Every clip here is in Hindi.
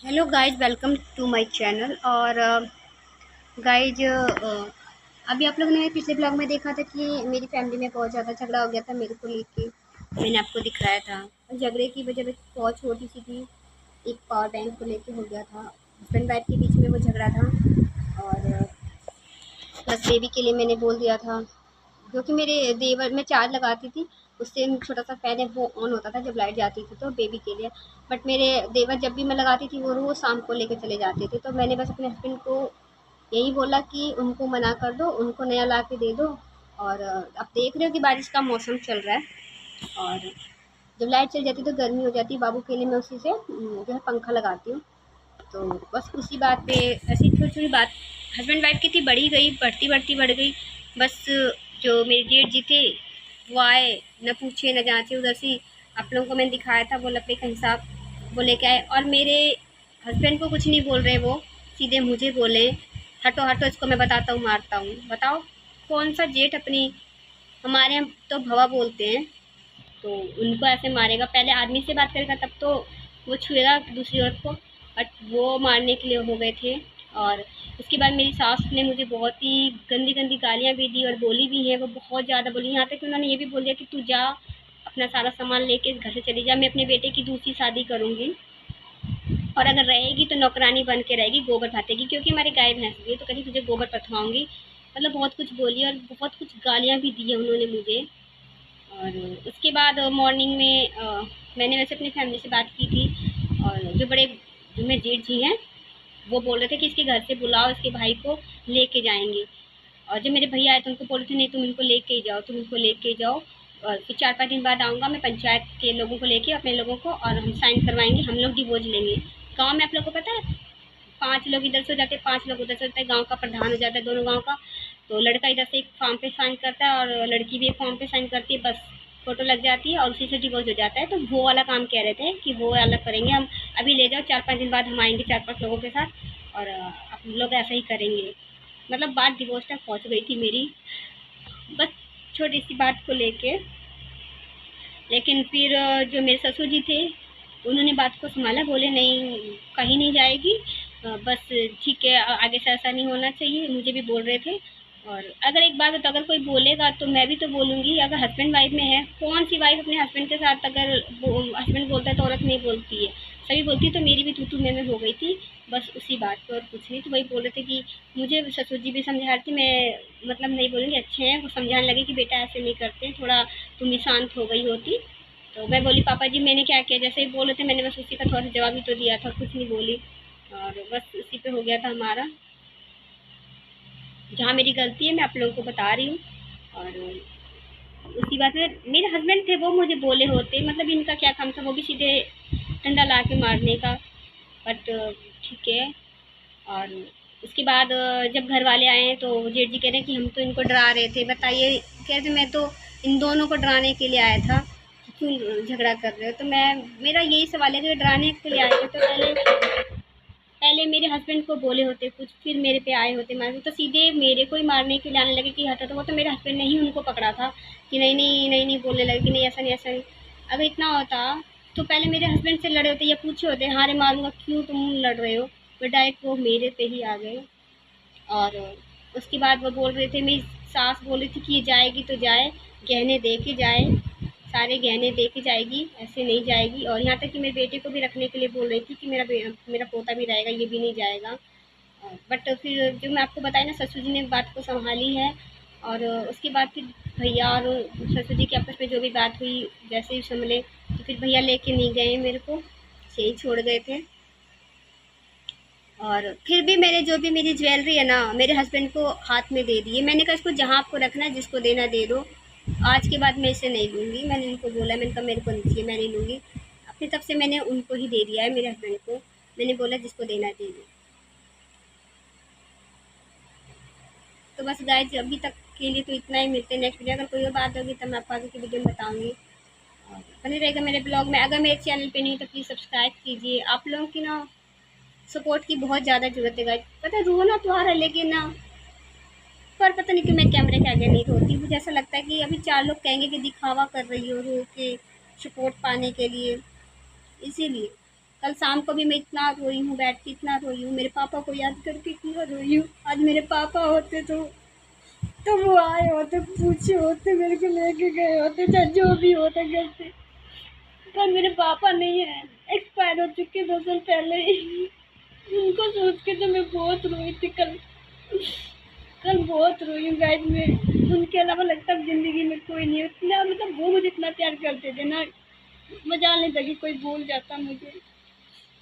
Hello guys, welcome to my channel. और गाइज, अभी आप लोगों ने पिछले ब्लॉग में देखा था कि मेरी फैमिली में बहुत ज़्यादा झगड़ा हो गया था मेरे को लेके। मैंने आपको दिखाया था। और झगड़े की वजह बस बहुत छोटी सी थी। एक पावर बैंक को लेके हो गया था, हस्बैंड वाइफ के बीच में वो झगड़ा था। और बस बेबी के लिए मैंने बोल दिया था, क्योंकि मेरे देवर में चार्ज लगाती थी, उससे छोटा सा फैन है वो ऑन होता था जब लाइट जाती थी तो बेबी के लिए। बट मेरे देवर जब भी मैं लगाती थी वो रोज़ शाम को लेके चले जाते थे, तो मैंने बस अपने हस्बैंड को यही बोला कि उनको मना कर दो, उनको नया ला के दे दो। और अब देख रहे हो कि बारिश का मौसम चल रहा है, और जब लाइट चल जाती है तो गर्मी हो जाती है। बाबू के लिए मैं उसी से जो है पंखा लगाती हूँ। तो बस उसी बात पे ऐसी छोटी छोटी बात हस्बैंड वाइफ की थी, बढ़ी गई, बढ़ती बढ़ती बढ़ गई। बस जो मेरे जेठ जी थे वो आए, न पूछे न जांचे, उधर से आप लोगों को मैंने दिखाया था वो लकड़ी का हिसाब वो लेके आए। और मेरे हस्बैंड को कुछ नहीं बोल रहे, वो सीधे मुझे बोले, हटो हटो, इसको मैं बताता हूँ, मारता हूँ। बताओ कौन सा जेठ अपनी, हमारे यहाँ तो भवा बोलते हैं, तो उनको ऐसे मारेगा? पहले आदमी से बात करेगा तब तो वो छुएगा दूसरी औरत को, बट वो मारने के लिए हो गए थे। और उसके बाद मेरी सास ने मुझे बहुत ही गंदी गंदी गालियाँ भी दी और बोली भी है, वो बहुत ज़्यादा बोली। यहाँ तक कि उन्होंने ये भी बोल दिया कि तू जा, अपना सारा सामान लेके इस घर से चली जा, मैं अपने बेटे की दूसरी शादी करूँगी, और अगर रहेगी तो नौकरानी बन के रहेगी, गोबर फातेगी, क्योंकि हमारी गाय भैंस भी है, तो कहीं तुझे गोबर पथवाऊंगी। मतलब बहुत कुछ बोली और बहुत कुछ गालियाँ भी दी है उन्होंने मुझे। और उसके बाद मॉर्निंग में मैंने वैसे अपनी फैमिली से बात की थी, और जो मेरे जेठ जी हैं वो बोल रहे थे कि इसके घर से बुलाओ, इसके भाई को लेके जाएंगे। और जब मेरे भैया आए तो उनको बोले थे नहीं, तुम इनको लेके ही जाओ, तुम इनको लेके ही जाओ। और फिर 4-5 दिन बाद आऊँगा मैं पंचायत के लोगों को लेके, अपने लोगों को, और हम साइन करवाएंगे, हम लोग डिवोर्स लेंगे। गाँव में आप लोग को पता है 5 लोग इधर से हो जाते हैं, 5 लोग उधर से होते हैं, गाँव का प्रधान हो जाता है दोनों गाँव का। तो लड़का इधर से एक फॉर्म पे साइन करता है और लड़की भी एक फॉर्म पे साइन करती है, बस फ़ोटो लग जाती है और उसी से डिवोर्स हो जाता है। तो वो वाला काम कह रहे थे कि वो वाला करेंगे हम। अभी ले जाओ, 4-5 दिन बाद हम आएँगे 4-5 लोगों के साथ, और हम लोग ऐसा ही करेंगे। मतलब बात डिवोर्स तक पहुँच गई थी मेरी, बस छोटी-सी बात को लेके। लेकिन फिर जो मेरे ससुर जी थे उन्होंने बात को सँभाला, बोले नहीं, कहीं नहीं जाएगी, बस ठीक है, आगे से ऐसा नहीं होना चाहिए। मुझे भी बोल रहे थे। और अगर एक बात बताओ, अगर कोई बोलेगा तो मैं भी तो बोलूँगी। अगर हस्बैंड वाइफ में है, कौन सी वाइफ अपने हस्बैंड के साथ, अगर हस्बैंड बोलता है तो औरत नहीं बोलती है, सभी बोलती है। तो मेरी भी तू मैं हो गई थी बस उसी बात पे, और कुछ नहीं। तो वही बोल रहे थे कि मुझे ससुर जी भी समझा रहे थे, मैं मतलब नहीं बोलूँगी, अच्छे हैं वो, समझाने लगे कि बेटा ऐसे नहीं करते, थोड़ा तुम भी शांत हो गई होती। तो मैं बोली पापा जी मैंने क्या किया, जैसे ही बोले थे मैंने बस उसी का थोड़ा सा जवाब ही तो दिया था, कुछ नहीं बोली। और बस उसी पे हो गया था हमारा। जहाँ मेरी गलती है मैं आप लोगों को बता रही हूँ। और उसी बात में मेरे हस्बैंड थे, वो मुझे बोले होते, मतलब इनका क्या काम था, वो भी सीधे डंडा ला के मारने का। बट ठीक है। और उसके बाद जब घर वाले आए तो जेठ जी कह रहे हैं कि हम तो इनको डरा रहे थे। बताइए, कह रहे थे मैं तो इन दोनों को डराने के लिए आया था, क्यों झगड़ा कर रहे हो? तो मैं, मेरा यही सवाल है कि डराने के लिए आए थे तो पहले मेरे हस्बैंड को बोले होते कुछ, फिर मेरे पे आए होते मारने, तो सीधे मेरे को ही मारने के लिए आने लगे कि हटा। तो वो तो मेरे हस्बैंड ने ही उनको पकड़ा था कि नहीं नहीं नहीं नहीं, बोलने लगे कि नहीं ऐसा नहीं ऐसा नहीं। अगर इतना होता तो पहले मेरे हस्बैंड से लड़े होते या पूछे होते, हाँ रे मारूंगा, क्यों तुम लड़ रहे हो? तो डायरेक्ट वो मेरे पे ही आ गए। और उसके बाद वो बोल रहे थे, मेरी सास बोल रही थी कि ये जाएगी तो जाए, गहने दे के जाए, सारे गहने दे के जाएगी, ऐसे नहीं जाएगी। और यहाँ तक कि मेरे बेटे को भी रखने के लिए बोल रही थी कि मेरा पोता भी रहेगा, ये भी नहीं जाएगा। बट फिर जो मैं आपको बताई ना, ससुर जी ने बात को संभाली है। और उसके बाद फिर भैया और ससुर जी के आपस में जो भी बात हुई, जैसे ही संभले, तो फिर भैया लेके नहीं गए मेरे को, यही छोड़ गए थे। और फिर भी मैंने जो भी मेरी ज्वेलरी है ना मेरे हस्बैंड को हाथ में दे दी है। मैंने कहा इसको जहाँ आपको रखना है, जिसको देना दे दो, आज के बाद मैं इसे नहीं लूँगी। मैंने उनको बोला, मैंने कहा मेरे को नहीं चाहिए, मैं नहीं लूँगी। अपनी तरफ से मैंने उनको ही दे दिया है, मेरे हस्बैंड को। मैंने बोला जिसको देना दे दो। तो बस गाइस, अभी तक के लिए तो इतना ही। मिलते हैं नेक्स्ट वीडियो। अगर कोई और बात होगी तो मैं आपको आगे की वीडियो में बताऊँगी। और बने रहेगा मेरे ब्लॉग में। अगर मेरे चैनल पे नहीं हो तो प्लीज़ सब्सक्राइब कीजिए। आप लोगों की ना सपोर्ट की बहुत ज़्यादा ज़रूरत है गाइस। पता है, रोना तो आ रहा है लेकिन ना, पर पता नहीं क्यों मैं कैमरे के आगे नहीं रोती। मुझे ऐसा लगता है कि अभी 4 लोग कहेंगे कि दिखावा कर रही हो रो के, सपोर्ट पाने के लिए, इसीलिए। कल शाम को भी मैं इतना रोई हूँ, बैठ के इतना रोई हूँ, मेरे पापा को याद करके इतना रोई हूँ। आज मेरे पापा होते तो वो आए होते, पूछे होते, मेरे को लेके गए होते, चाहे जो भी होता घर से। पर मेरे पापा नहीं है, एक्सपायर हो चुके 2 साल पहले ही। उनको सोच के तो मैं बहुत रोई थी कल। कल बहुत रोई हूँ गाइस में। उनके अलावा लगता है जिंदगी में कोई नहीं है। इतना मतलब वो मुझे इतना प्यार करते थे ना, मजाल नहीं था कि कोई भूल जाता मुझे।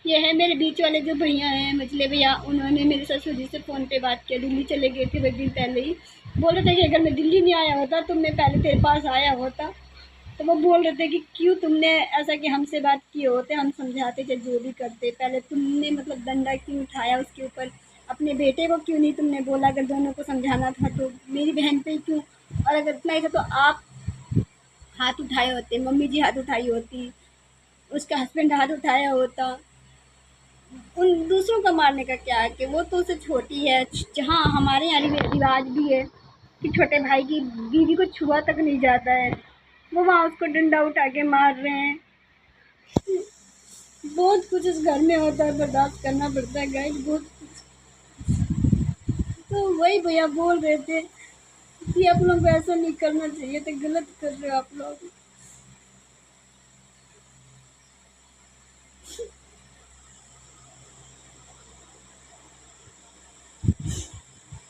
ये है मेरे बीच वाले जो भैया हैं, मझले भैया, उन्होंने मेरे ससुर जी से फ़ोन पे बात किया। दिल्ली चले गए थे 1 दिन पहले ही। बोल रहे थे कि अगर मैं दिल्ली नहीं आया होता तो मैं पहले तेरे पास आया होता। तो वो बोल रहे थे कि क्यों तुमने ऐसा कि हमसे बात किए होते, हम समझाते थे जो भी करते, पहले तुमने मतलब डंडा क्यों उठाया उसके ऊपर, अपने बेटे को क्यों नहीं तुमने बोला, अगर दोनों को समझाना था तो मेरी बहन पे क्यों, और अगर इतना ही था तो आप हाथ उठाए होते, मम्मी जी हाथ उठाई होती, उसका हस्बैंड हाथ उठाया होता। उन दूसरों का मारने का क्या है कि वो तो उससे छोटी है। जहाँ हमारे यहाँ रिवाज भी है कि छोटे भाई की बीवी को छुआ तक नहीं जाता है, वो वहाँ उसको डंडा उठा के मार रहे हैं। बहुत कुछ इस घर में होता है, बर्दाश्त करना पड़ता है गाइस, बहुत कुछ। तो वही भैया बोल रहे थे कि आप लोग को ऐसा नहीं करना चाहिए, तो गलत कर रहे हो आप लोग।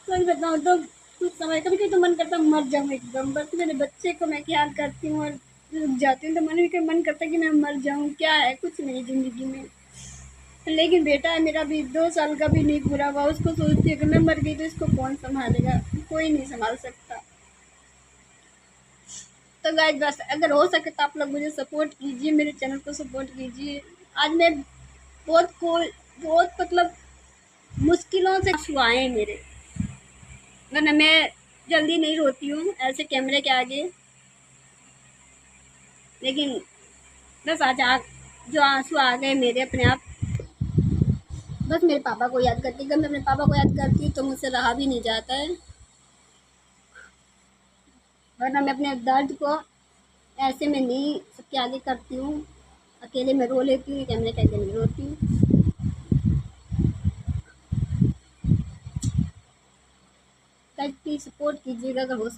सच बताऊँ तो कुछ समय कभी कभी तो मन करता मर जाऊँ एकदम, बस मेरे बच्चे को मैं ख्याल करती हूँ और रुक जाती हूँ, तो मन करता कि मैं मर जाऊँ। क्या है, कुछ नहीं ज़िंदगी में। लेकिन बेटा है मेरा, भी 2 साल का भी नहीं पूरा हुआ, उसको सोचती है कि मैं मर गई तो इसको कौन संभालेगा, कोई नहीं संभाल सकता। तो गाइस बस अगर हो सके तो आप लोग मुझे सपोर्ट कीजिए, मेरे चैनल को सपोर्ट कीजिए। आज मैं बहुत बहुत मतलब मुश्किलों से आंसू आए हैं मेरे, वरना मैं जल्दी नहीं रोती हूँ ऐसे कैमरे के आगे। लेकिन बस आज जो आंसू आ गए मेरे अपने आप, बस मेरे पापा को याद करती, जब मैं अपने पापा को याद करती हूँ तो मुझसे रहा भी नहीं जाता है। वरना मैं अपने दर्द को ऐसे में नहीं सबके आगे करती हूँ, अकेले में रो लेती हूँ, कैमरे के आगे नहीं रोती हूँ। प्लीज़ सपोर्ट कीजिएगा अगर हो सके।